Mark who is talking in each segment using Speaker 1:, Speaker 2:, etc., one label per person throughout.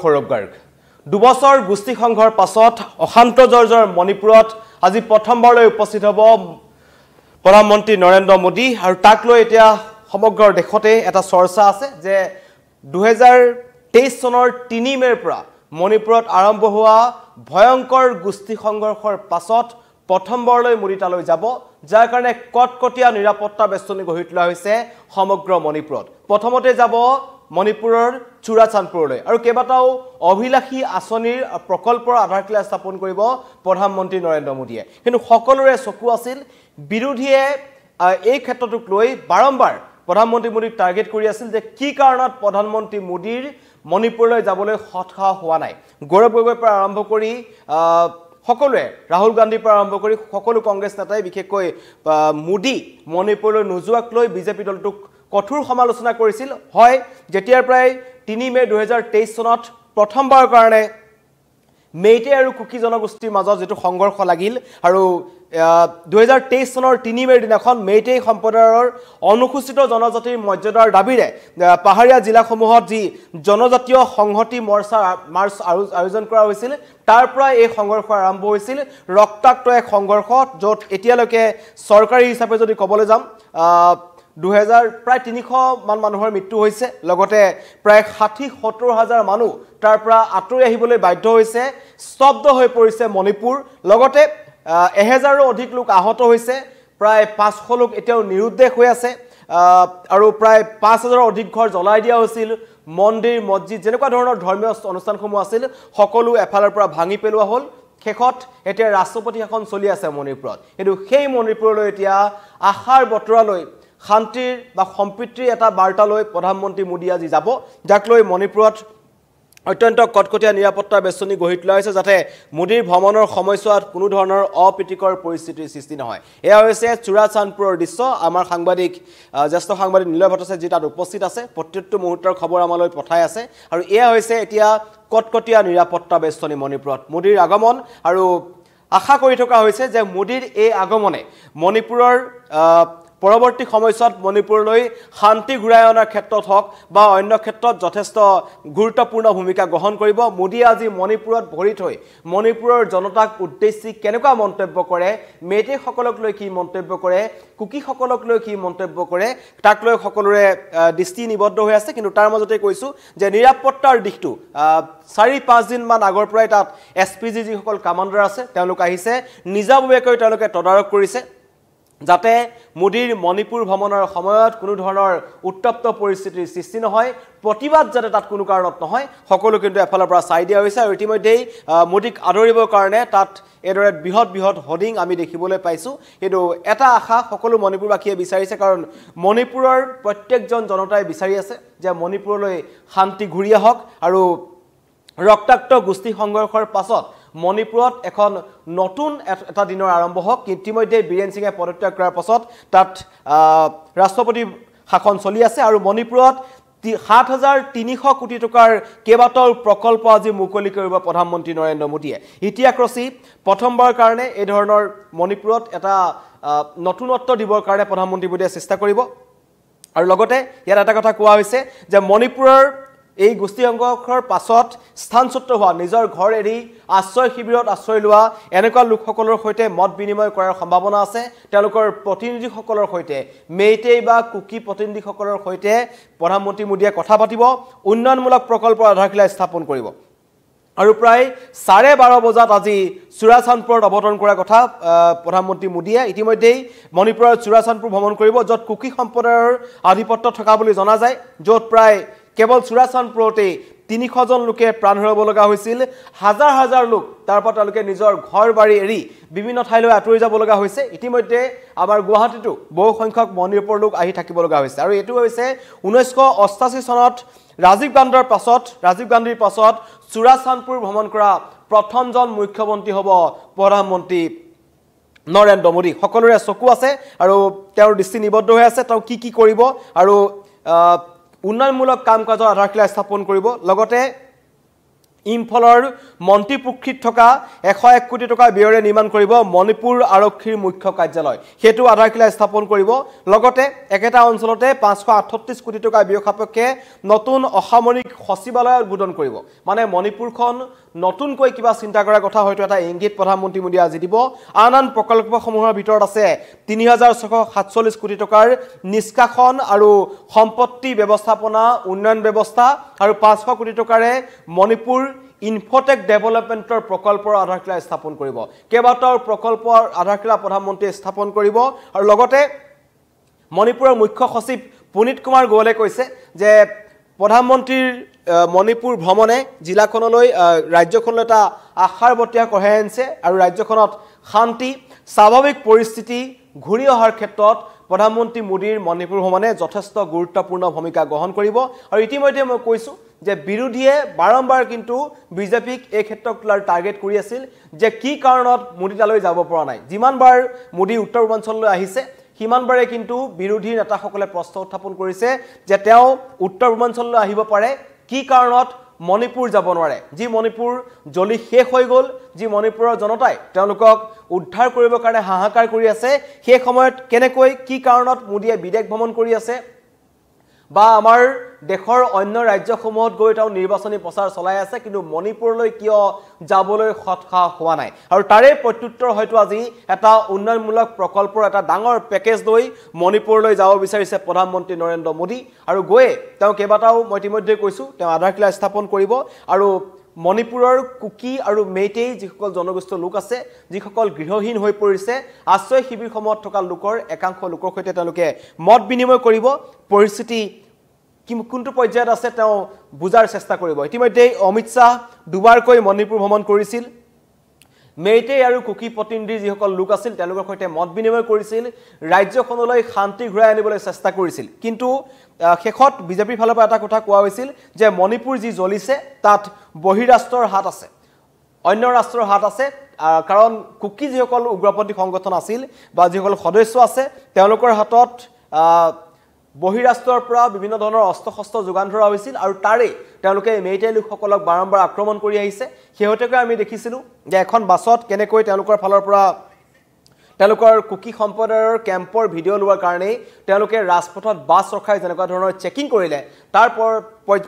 Speaker 1: সৌৰভ গাৰ্গ দুবছৰ গোষ্ঠী সংঘৰ পাছত অশান্ত জৰ্জৰ মণিপুৰত আজি প্ৰথমবাৰলৈ উপস্থিত হ'ব প্ৰধানমন্ত্ৰী নৰেন্দ্ৰ মোদী আৰু তাক লৈ এতিয়া সমগ্ৰ দেশতে এটা চৰ্চা আছে যে 2023 চনৰ 3 মেৰ পৰা মণিপুৰত আৰম্ভ হোৱা ভয়ংকৰ গোষ্ঠী সংঘৰ্ষৰ পাছত প্ৰথমবাৰলৈ মোদী তালৈ যাব যাৰ কাৰণে কটকটীয়া নিৰাপত্তা বেষ্টনী গঢ়ি তোলা হৈছে সমগ্ৰ মণিপুৰত প্ৰথমতে যাব মণিপুৰৰ চুৰাচান্দপুৰলৈ আৰু কেইবাটাও অভিলাষী আঁচনিৰ প্ৰকল্পৰ আধাৰশিলা স্থাপন কৰিব প্ৰধানমন্ত্ৰী নৰেন্দ্ৰ মোদীয়ে কিন্তু সকলোৰে চকু আছিল বিৰোধীয়ে এই ক্ষেত্ৰটোক লৈ বাৰম্বাৰ প্ৰধানমন্ত্ৰী মোদীক টাৰ্গেট কৰি আছিল যে কি কাৰণত প্ৰধানমন্ত্ৰী মোদীৰ মণিপুৰলৈ যাবলৈ সৎসাহ হোৱা নাই গৌৰৱ গগৈৰ পৰা আৰম্ভ কৰি সকলোৱে ৰাহুল গান্ধীৰ পৰা আৰম্ভ কৰি সকলো কংগ্ৰেছ নেতাই বিশেষকৈ মোদী মণিপুৰলৈ নোযোৱাক লৈ বিজেপি দলটোক কঠোৰ সমালোচনা কৰিছিল হয় যেতিয়াৰ প্ৰায় 3 মে 2023 চনত প্ৰথমবাৰৰ কাৰণে মেইটে আৰু কুকি জনগোষ্ঠীৰ মাজত যেটো সংঘৰ্ষ লাগিল আৰু 2023 চনৰ 3 মেৰ দিনাখন মেইটে সম্প্ৰদায়ৰ অনুসূচিত জনজাতিৰ মৰ্যাদাৰ দাবীৰে পাহাৰীয়া জিলাসমূহত যি জনজাতীয় সংহতি মৰ্চা মাৰ্চ আয়োজন কৰা হৈছিল তাৰ পৰা এই সংঘৰ্ষ আৰম্ভ হৈছিল ৰক্তাক্ত এক সংঘৰ্ষ য'ত এতিয়ালৈকে চৰকাৰী হিচাপে যদি ক'বলৈ যাম 2000 প্ৰায় 300 মান মানুহৰ মৃত্যু হৈছে লগতে প্ৰায় 60-70 হাজাৰ মানুহ তাৰ পৰা আঁতৰি আহিবলৈ বাধ্য হৈছে স্তব্ধ হৈ পৰিছে মণিপুৰ লগতে 1000ৰো অধিক লোক আহত হৈছে প্ৰায় 500 লোক এতিয়াও নিৰুদ্দেশ হৈ আছে আৰু প্ৰায় 5000ৰ অধিক ঘৰ জ্বলাই দিয়া হৈছিল মন্দিৰ মছজিদ যেনেকুৱা ধৰণৰ ধৰ্মীয় অনুষ্ঠানসমূহ আছিল সকলো এফালৰ পৰা ভাঙি পেলোৱা হ'ল শেষত এতিয়া ৰাষ্ট্ৰপতি শাসন চলি আছে মণিপুৰত কিন্তু সেই মণিপুৰলৈ এতিয়া আশাৰ বতৰালৈ শান্তিৰ বা সম্প্ৰীতিৰ এটা বাৰ্তা লৈ প্ৰধানমন্ত্ৰী মোদী আজি যাব যাক লৈ মণিপুৰত অত্যন্ত কটকটীয়া নিৰাপত্তা বেষ্টনী গঢ়ি তোলা হৈছে যাতে মোদীৰ ভ্ৰমণৰ সময়ছোৱাত কোনো ধৰণৰ অপ্ৰীতিকৰ পৰিস্থিতিৰ সৃষ্টি নহয় এয়া হৈছে চুৰাচান্দপুৰৰ দৃশ্য আমাৰ সাংবাদিক জ্যেষ্ঠ সাংবাদিক নিলয় ভট্টাচাৰ্য তাত উপস্থিত আছে প্ৰত্যেকটো মুহূৰ্তৰ খবৰ আমালৈ পঠাই আছে আৰু এয়া হৈছে এতিয়া কটকটীয়া নিৰাপত্তা বেষ্টনী মণিপুৰত মোদীৰ আগমন আৰু আশা কৰি থকা হৈছে যে মোদীৰ এই আগমনে মণিপুৰৰ পৰৱৰ্তী সময়ছোৱাত মণিপুৰলৈ শান্তি ঘূৰাই অনাৰ ক্ষেত্ৰত হওক বা অন্য ক্ষেত্ৰত যথেষ্ট গুৰুত্বপূৰ্ণ ভূমিকা গ্ৰহণ কৰিব মোদী আজি মণিপুৰত ভৰি থৈ মণিপুৰৰ জনতাক উদ্দেশ্যি কেনেকুৱা মন্তব্য কৰে মেইটে সকলক লৈ কি মন্তব্য কৰে কুকি সকলক লৈ কি মন্তব্য কৰে তাক লৈ সকলোৰে দৃষ্টি নিবদ্ধ হৈ আছে কিন্তু তাৰ মাজতে কৈছো যে নিৰাপত্তাৰ দিশটো 4-5 দিন মান আগৰ পৰাই তাত এছপিজি যিসকল কমাণ্ডাৰ আছে তেওঁলোক আহিছে নিজাববীয়াকৈ তেওঁলোকে তদাৰক কৰিছে যাতে মোদীৰ মণিপুৰ ভ্ৰমণৰ সময়ত কোনো ধৰণৰ উত্তপ্ত পৰিস্থিতিৰ সৃষ্টি নহয় প্ৰতিবাদ যাতে তাত কোনো কাৰণত নহয় সকলো কিন্তু এফালৰ পৰা চাই দিয়া হৈছে আৰু ইতিমধ্যেই মোদীক আদৰিবৰ কাৰণে তাত এদৰে বৃহৎ হোৰ্ডিং আমি দেখিবলৈ পাইছো কিন্তু এটা আশা সকলো মণিপুৰবাসীয়ে বিচাৰিছে কাৰণ মণিপুৰৰ প্ৰত্যেকজন জনতাই বিচাৰি আছে যে মণিপুৰলৈ শান্তি ঘূৰি আহক আৰু ৰক্তাক্ত গোষ্ঠী সংঘৰ্ষৰ পাছত মণিপুৰত এখন নতুন এটা দিনৰ আৰম্ভ হওক ইতিমধ্যে বীৰেন সিঙে পদত্যাগ কৰাৰ পাছত তাত ৰাষ্ট্ৰপতি শাসন চলি আছে আৰু মণিপুৰত 7300 কোটি টকাৰ কেইবাটাও প্ৰকল্প আজি মুকলি কৰিব প্ৰধানমন্ত্ৰী নৰেন্দ্ৰ মোদীয়ে ইতিহাস ৰচি প্ৰথমবাৰ কাৰণে এই ধৰণৰ মণিপুৰত এটা নতুনত্ব দিবৰ কাৰণে প্ৰধানমন্ত্ৰী মোদীয়ে চেষ্টা কৰিব আৰু লগতে ইয়াত এটা কথা কোৱা হৈছে যে মণিপুৰৰ এই গোষ্ঠী সংঘৰ্ষৰ পাছত স্থানচ্যুত হোৱা নিজৰ ঘৰ এৰি আশ্ৰয় শিবিৰত আশ্ৰয় লোৱা এনেকুৱা লোকসকলৰ সৈতে মত বিনিময় কৰাৰ সম্ভাৱনা আছে তেওঁলোকৰ প্ৰতিনিধিসকলৰ সৈতে মেইটে বা কুকি প্ৰতিনিধিসকলৰ সৈতে প্ৰধানমন্ত্ৰী মোদীয়ে কথা পাতিব উন্নয়নমূলক প্ৰকল্পৰ আধাৰশিলা স্থাপন কৰিব আৰু প্ৰায় 12:30 বজাত আজি চুৰাচান্দপুৰত অৱতৰণ কৰাৰ কথা প্ৰধানমন্ত্ৰী মোদীয়ে ইতিমধ্যেই মণিপুৰৰ চুৰাচান্দপুৰ ভ্ৰমণ কৰিব য'ত কুকি সম্প্ৰদায়ৰ আধিপত্য থকা বুলি জনা যায় য'ত প্ৰায় কেৱল চুৰাচান্দপুৰতে 300 জন লোকে প্ৰাণ হেৰুৱাব লগা হৈছিল হাজাৰ লোক তাৰ পৰা তেওঁলোকে নিজৰ ঘৰ বাৰী এৰি বিভিন্ন ঠাইলৈ আঁতৰি যাব লগা হৈছে ইতিমধ্যে আমাৰ গুৱাহাটীতো বহু সংখ্যক মণিপুৰৰ লোক আহি থাকিব লগা হৈছে আৰু এটো হৈছে 1988 চনত ৰাজীৱ গান্ধীৰ পাছত চুৰাচান্দপুৰ ভ্ৰমণ কৰা প্ৰথমজন মুখ্যমন্ত্ৰী হ'ব প্ৰধানমন্ত্ৰী নৰেন্দ্ৰ মোদী সকলোৰে চকু আছে আৰু তেওঁৰ দৃষ্টি নিবদ্ধ হৈ আছে তেওঁ কি কৰিব আৰু উন্নয়নমূলক কাম কাজৰ আধাৰশিলা স্থাপন কৰিব লগতে ইম্ফলৰ মন্ত্ৰীপুখুৰীত থকা 101 কোটি টকা ব্যয়েৰে নিৰ্মাণ কৰিব মণিপুৰ আৰক্ষীৰ মুখ্য কাৰ্যালয় হেতু আধাৰশিলা স্থাপন কৰিব লগতে একেটা অঞ্চলতে 538 কোটি টকা ব্যয় সাপেক্ষে নতুন অসামৰিক সচিবালয় উদ্বোধন কৰিব মানে মণিপুৰখন নতুনকৈ কিবা চিন্তা কৰাৰ কথা হয়তো এটা ইংগিত প্ৰধানমন্ত্ৰী মোদী আজি দিব আন প্ৰকল্পসমূহৰ ভিতৰত আছে 3647 কোটি টকাৰ নিষ্কাশন আৰু সম্পত্তি ব্যৱস্থাপনা উন্নয়ন ব্যৱস্থা আৰু 500 কোটি টকাৰে মণিপুৰ ইনফোটেক ডেভেলপমেন্টৰ প্ৰকল্পৰ আধাৰশিলা স্থাপন কৰিব কেইবাটাও প্ৰকল্পৰ আধাৰশিলা প্ৰধানমন্ত্ৰীয়ে স্থাপন কৰিব আৰু লগতে মণিপুৰৰ মুখ্য সচিব পুনিত কুমাৰ গোৱালে কৈছে যে প্ৰধানমন্ত্ৰীৰ মণিপুৰ ভ্ৰমণে জিলাখনলৈ ৰাজ্যখনলৈ এটা আশাৰ বতীয়া কঢ়িয়াই আনিছে আৰু ৰাজ্যখনত শান্তি স্বাভাৱিক পৰিস্থিতি ঘূৰি অহাৰ ক্ষেত্ৰত প্ৰধানমন্ত্ৰী মোদীৰ মণিপুৰ ভ্ৰমণে যথেষ্ট গুৰুত্বপূৰ্ণ ভূমিকা গ্ৰহণ কৰিব আৰু ইতিমধ্যে মই কৈছো যে বিৰোধীয়ে বাৰম্বাৰ কিন্তু বিজেপিক এই ক্ষেত্ৰত তোলাৰ টাৰ্গেট কৰি আছিল যে কি কাৰণত মোদী তালৈ যাব পৰা নাই যিমানবাৰ মোদী উত্তৰ পূৰ্বাঞ্চললৈ আহিছে হিমানবাৰে কিন্তু বিৰোধী নেতাসকলে প্ৰশ্ন উত্থাপন কৰিছে যে তেওঁ উত্তৰ পূৰ্বাঞ্চললৈ আহিব পাৰে কি কাৰণত মণিপুৰ যাব নোৱাৰে যি মণিপুৰ জলি শেষ হৈ গল যি মণিপুৰৰ জনতাই তেওঁলোকক উদ্ধাৰ কৰিবৰ কাৰণে হাহাকাৰ কৰি আছে সেই সময়ত কেনেকৈ কি কাৰণত মোদীয়ে বিদেশ ভ্ৰমণ কৰি আছে বা আমাৰ দেশৰ অন্য ৰাজ্যসমূহত গৈ তেওঁ নিৰ্বাচনী প্ৰচাৰ চলাই আছে কিন্তু মণিপুৰলৈ কিয় যাবলৈ খটখা হোৱা নাই আৰু তাৰে প্ৰত্যুত্তৰ হয়তো আজি এটা উন্নয়নমূলক প্ৰকল্পৰ এটা ডাঙৰ পেকেজ লৈ মণিপুৰলৈ যাব বিচাৰিছে প্ৰধানমন্ত্ৰী নৰেন্দ্ৰ মোদী আৰু গৈয়ে তেওঁ কেইবাটাও মই ইতিমধ্যে কৈছো তেওঁ আধাৰশিলা স্থাপন কৰিব আৰু মণিপুৰৰ কুকি আৰু মেইটেই যিসকল জনগোষ্ঠীয় লোক আছে যিসকল গৃহহীন হৈ পৰিছে আশ্ৰয় শিবিৰসমূহত থকা লোকৰ একাংশ লোকৰ সৈতে তেওঁলোকে মত বিনিময় কৰিব পৰিস্থিতি কোনটো পৰ্যায়ত আছে তেওঁ বুজাৰ চেষ্টা কৰিব ইতিমধ্যে অমিত শাহ দুবাৰকৈ মণিপুৰ ভ্ৰমণ কৰিছিল মেইটেই আৰু কুকি প্ৰতিনিধি যিসকল লোক আছিল তেওঁলোকৰ সৈতে মত বিনিময় কৰিছিল ৰাজ্যখনলৈ শান্তি ঘূৰাই আনিবলৈ চেষ্টা কৰিছিল কিন্তু শেষত বিজেপিৰ ফালৰ পৰা এটা কথা কোৱা হৈছিল যে মণিপুৰ যি জ্বলিছে তাত বহিৰাষ্ট্ৰৰ হাত আছে অন্য ৰাষ্ট্ৰৰ হাত আছে কাৰণ কুকি যিসকল উগ্ৰপন্থী সংগঠন আছিল বা যিসকল সদস্য আছে তেওঁলোকৰ হাতত বহিৰাষ্ট্ৰৰ পৰা বিভিন্ন ধৰণৰ অস্ত্ৰ-শস্ত্ৰ যোগান ধৰা হৈছিল আৰু তাৰে তেওঁলোকে মেইটেই লোকসকলক বাৰম্বাৰ আক্ৰমণ কৰি আহিছে হেহতেকৈ আমি দেখিছিলো যে এখন বাছত কেনেকৈ তেওঁলোকৰ ফালৰ পৰা তেওঁলোকৰ কুকি সম্প্ৰদায়ৰ কেম্পৰ ভিডিঅ' লোৱাৰ কাৰণে তেওঁলোকে ৰাজপথত বাছ ৰখাই যেনেকুৱা ধৰণৰ চেকিং কৰিলে তাৰ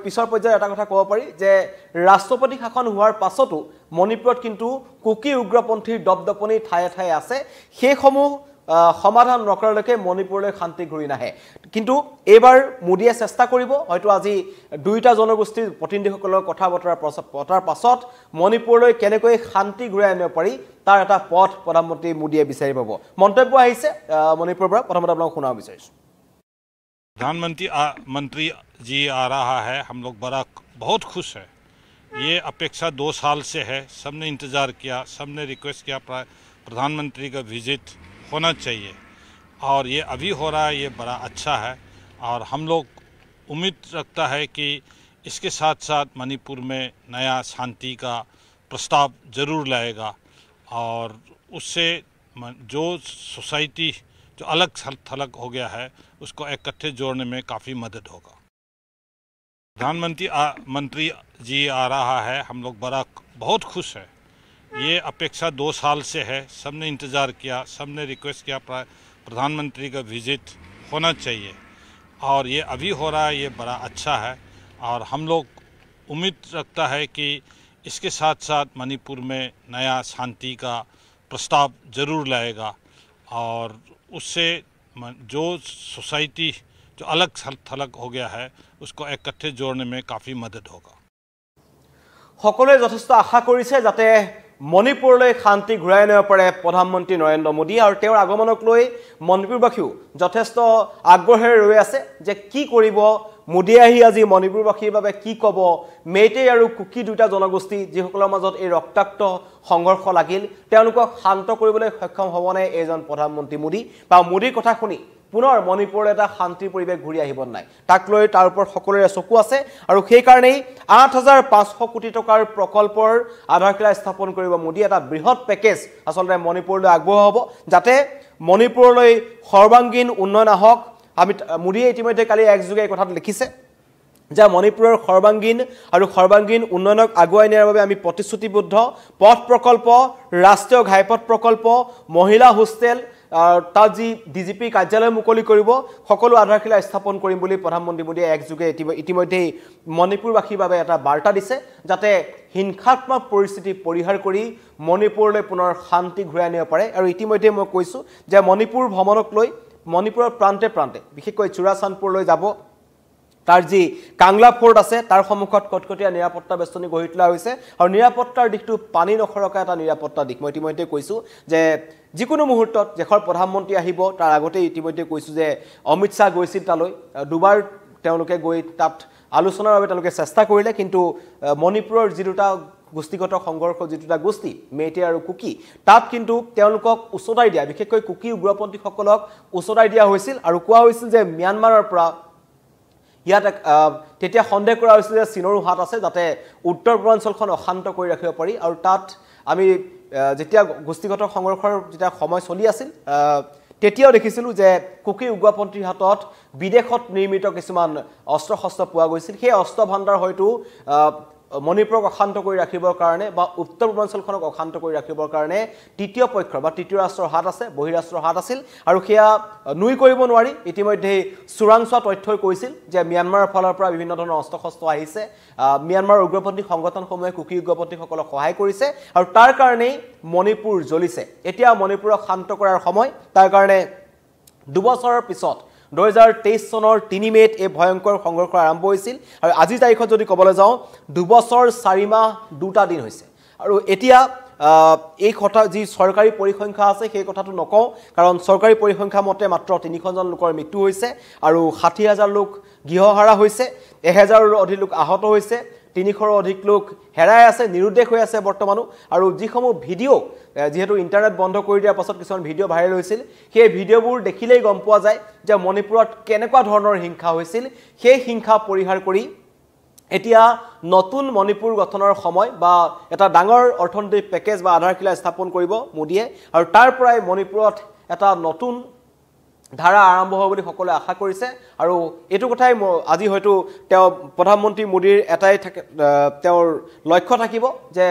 Speaker 1: পিছৰ পৰ্যায়ত এটা কথা ক'ব পাৰি যে ৰাষ্ট্ৰপতি শাসন হোৱাৰ পাছতো মণিপুৰত কিন্তু কুকি উগ্ৰপন্থীৰ দপদপনি ঠায়ে ঠায়ে আছে সেইসমূহ সমাধান নকৰালৈকে মণিপুৰলৈ শান্তি ঘূৰি নাহে কিন্তু এইবাৰ মোদীয়ে চেষ্টা কৰিব হয়তো আজি দুইটা জনগোষ্ঠীৰ প্ৰতিনিধিসকলৰ কথা বতৰাৰ পাছত মণিপুৰলৈ কেনেকৈ শান্তি ঘূৰাই আনিব পাৰি তাৰ এটা পথ প্ৰধানমন্ত্ৰী মোদীয়ে বিচাৰি পাব মন্তব্য আহিছে মণিপুৰৰ পৰা প্ৰথমতে আপোনাক শুনাব বিচাৰিছো
Speaker 2: प्रधानमंत्री जी आ रहा है हम लोग बहुत खुश है ये अपेक्षा 2 साल से है सबने इंतज़ार किया सबने रिक्वेस्ट किया प्रधानमंत्री का विजिट होना चाहिए और ये अभी हो रहा है ये बड़ा अच्छा है और हम लोग उम्मीद रखता है कि इसके साथ साथ मणिपुर में नया शांति का प्रस्ताव ज़रूर लाएगा और उससे जो सोसाइटी जो अलग थलग हो गया है उसको इकट्ठे जोड़ने में काफ़ी मदद होगा प्रधानमंत्री जी आ रहा है हम लोग बहुत खुश है ये अपेक्षा 2 साल से है सबने इंतज़ार किया सबने रिक्वेस्ट किया प्रधानमंत्री का विजिट होना चाहिए और ये अभी हो रहा है ये बड़ा अच्छा है और हम लोग उम्मीद रखता है कि इसके साथ साथ मणिपुर में नया शांति का प्रस्ताव ज़रूर लाएगा और उससे जो सोसाइटी जो अलग थलग हो गया है उसको इकट्ठे जोड़ने में काफ़ी मदद होगा
Speaker 1: সকলোৱে যথেষ্ট আশা কৰিছে যাতে মণিপুৰলৈ শান্তি ঘূৰাই আনিব পাৰে প্ৰধানমন্ত্ৰী নৰেন্দ্ৰ মোদী আৰু তেওঁৰ আগমনক লৈ মণিপুৰবাসীও যথেষ্ট আগ্ৰহেৰে ৰৈ আছে যে কি কৰিব মোদী আহি আজি মণিপুৰবাসীৰ বাবে কি ক'ব মেইটেই আৰু কুকি দুটা জনগোষ্ঠী যিসকলৰ মাজত এই ৰক্তাক্ত সংঘৰ্ষ লাগিল তেওঁলোকক শান্ত কৰিবলৈ সক্ষম হ'বনে এজন প্ৰধানমন্ত্ৰী মোদী বা মোদীৰ কথা শুনি পুনৰ মণিপুৰৰ এটা শান্তিৰ পৰিৱেশ ঘূৰি আহিব নাই তাক লৈ তাৰ ওপৰত সকলোৰে চকু আছে আৰু সেই কাৰণেই 8500 কোটি টকাৰ প্ৰকল্পৰ আধাৰশিলা স্থাপন কৰিব মোদী এটা বৃহৎ পেকেজ আচলতে মণিপুৰলৈ আগবঢ়োৱা হ'ব যাতে মণিপুৰলৈ সৰ্বাংগীন উন্নয়ন আহক আমি মোদীয়ে ইতিমধ্যে কালি একযোগে এই কথাত লিখিছে যে মণিপুৰৰ সৰ্বাংগীন উন্নয়নক আগুৱাই নিয়াৰ বাবে আমি প্ৰতিশ্ৰুতিবদ্ধ পথ প্ৰকল্প ৰাষ্ট্ৰীয় ঘাইপথ প্ৰকল্প মহিলা হোষ্টেল তাত যি ডিজিপি কাৰ্যালয় মুকলি কৰিব সকলো আধাৰশিলা স্থাপন কৰিম বুলি প্ৰধানমন্ত্ৰী মোদীয়ে একযোগে ইতিমধ্যে মণিপুৰবাসীৰ বাবে এটা বাৰ্তা দিছে যাতে হিংসাত্মক পৰিস্থিতি পৰিহাৰ কৰি মণিপুৰলৈ পুনৰ শান্তি ঘূৰাই আনিব পাৰে আৰু ইতিমধ্যে মই কৈছো যে মণিপুৰ ভ্ৰমণক লৈ মণিপুৰৰ প্ৰান্তে বিশেষকৈ চুৰাচান্দপুৰলৈ যাব তাৰ যি কাংলা ফোৰ্ট আছে তাৰ সন্মুখত কটকটীয়া নিৰাপত্তা বেষ্টনী গঢ়ি তোলা হৈছে আৰু নিৰাপত্তাৰ দিশটো পানী নখৰকা এটা নিৰাপত্তা দিশ মই ইতিমধ্যে কৈছো যে যিকোনো মুহূৰ্তত দেশৰ প্ৰধানমন্ত্ৰী আহিব তাৰ আগতে ইতিমধ্যে কৈছো যে অমিত শাহ গৈছিল তালৈ দুবাৰ তেওঁলোকে গৈ তাত আলোচনাৰ বাবে তেওঁলোকে চেষ্টা কৰিলে কিন্তু মণিপুৰৰ যি দুটা গোষ্ঠীগত সংঘৰ্ষ যি দুটা গোষ্ঠী মেইটে আৰু কুকি তাত কিন্তু তেওঁলোকক উচতাই দিয়া বিশেষকৈ কুকি উগ্ৰপন্থীসকলক উচতাই দিয়া হৈছিল আৰু কোৱা হৈছিল যে ম্যানমাৰৰ পৰা ইয়াত তেতিয়া সন্দেহ কৰা হৈছিল যে চীনৰো হাত আছে যাতে উত্তৰ পূৰ্বাঞ্চলখন অশান্ত কৰি ৰাখিব পাৰি আৰু তাত আমি যেতিয়া গোষ্ঠীগত সংঘৰ্ষৰ যেতিয়া সময় চলি আছিল তেতিয়াও দেখিছিলো যে কুকি উগ্ৰপন্থীৰ হাতত বিদেশত নিৰ্মিত কিছুমান অস্ত্ৰ শস্ত্ৰ পোৱা গৈছিল সেই অস্ত্ৰ ভাণ্ডাৰ হয়তো মণিপুৰক অশান্ত কৰি ৰাখিবৰ কাৰণে বা উত্তৰ পূৰ্বাঞ্চলখনক অশান্ত কৰি ৰাখিবৰ কাৰণে তৃতীয় পক্ষ বা তৃতীয় ৰাষ্ট্ৰৰ হাত আছে বহিৰাষ্ট্ৰৰ হাত আছিল আৰু সেয়া নুই কৰিব নোৱাৰি ইতিমধ্যে চুৰাংচোৱা তথ্যই কৈছিল যে ম্যানমাৰৰ ফালৰ পৰা বিভিন্ন ধৰণৰ অস্ত্ৰ শস্ত্ৰ আহিছে ম্যানমাৰৰ উগ্ৰপন্থী সংগঠনসমূহে কুকি উগ্ৰপন্থীসকলক সহায় কৰিছে আৰু তাৰ কাৰণেই মণিপুৰ জ্বলিছে এতিয়া মণিপুৰক শান্ত কৰাৰ সময় তাৰ কাৰণে দুবছৰৰ পিছত 2023 চনৰ 3 মেত এই ভয়ংকৰ সংঘৰ্ষ আৰম্ভ হৈছিল আৰু আজি তাৰিখত যদি ক'বলৈ যাওঁ 2 বছৰ 4 মাহ 2টা দিন হৈছে আৰু এতিয়া এই কথা যি চৰকাৰী পৰিসংখ্যা আছে সেই কথাটো নকওঁ কাৰণ চৰকাৰী পৰিসংখ্যা মতে মাত্ৰ 300জন লোকৰ মৃত্যু হৈছে আৰু 60000 লোক গৃহহাৰা হৈছে 1000ৰো অধিক লোক আহত হৈছে 300ৰো অধিক লোক হেৰাই আছে নিৰুদ্দেশ হৈ আছে বৰ্তমানো আৰু যিসমূহ ভিডিঅ যেহেতু ইন্টাৰনেট বন্ধ কৰি দিয়াৰ পাছত কিছুমান ভিডিঅ ভাইৰেল হৈছিল সেই ভিডিঅবোৰ দেখিলেই গম পোৱা যায় যে মণিপুৰত কেনেকুৱা ধৰণৰ হিংসা হৈছিল সেই হিংসা পৰিহাৰ কৰি এতিয়া নতুন মণিপুৰ গঠনৰ সময় বা এটা ডাঙৰ অৰ্থনৈতিক পেকেজ বা আধাৰশিলা স্থাপন কৰিব মোদীয়ে আৰু তাৰ পৰাই মণিপুৰত এটা নতুন ধাৰা আৰম্ভ হ'ব বুলি সকলোৱে আশা কৰিছে আৰু এটো কথাই আজি হয়তো তেওঁ প্ৰধানমন্ত্ৰী মোদীৰ এটাই তেওঁৰ লক্ষ্য থাকিব যে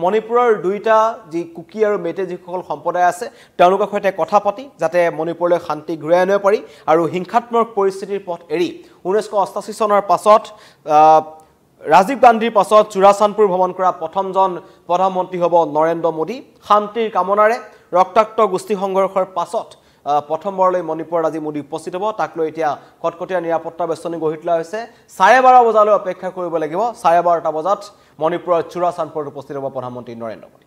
Speaker 1: মণিপুৰৰ দুইটা যি কুকি আৰু মেইটে যিসকল সম্প্ৰদায় আছে তেওঁলোকৰ সৈতে কথা পাতি যাতে মণিপুৰলৈ শান্তি ঘূৰাই আনিব পাৰি আৰু হিংসাত্মক পৰিস্থিতিৰ পথ এৰি 1988 চনৰ পাছত ৰাজীৱ গান্ধীৰ পাছত চুৰাচান্দপুৰ ভ্ৰমণ কৰা প্ৰথমজন প্ৰধানমন্ত্ৰী হ'ব নৰেন্দ্ৰ মোদী শান্তিৰ কামনাৰে ৰক্তাক্ত গোষ্ঠী সংঘৰ্ষৰ পাছত প্ৰথমবাৰলৈ মণিপুৰত আজি মোদী উপস্থিত হ'ব তাক লৈ এতিয়া কটকটীয়া নিৰাপত্তা বেষ্টনী গঢ়ি তোলা হৈছে 12:30 বজালৈ অপেক্ষা কৰিব লাগিব 12:30 বজাত মণিপুৰৰ চুৰাচান্দপুৰত উপস্থিত হ'ব প্ৰধানমন্ত্ৰী নৰেন্দ্ৰ মোদী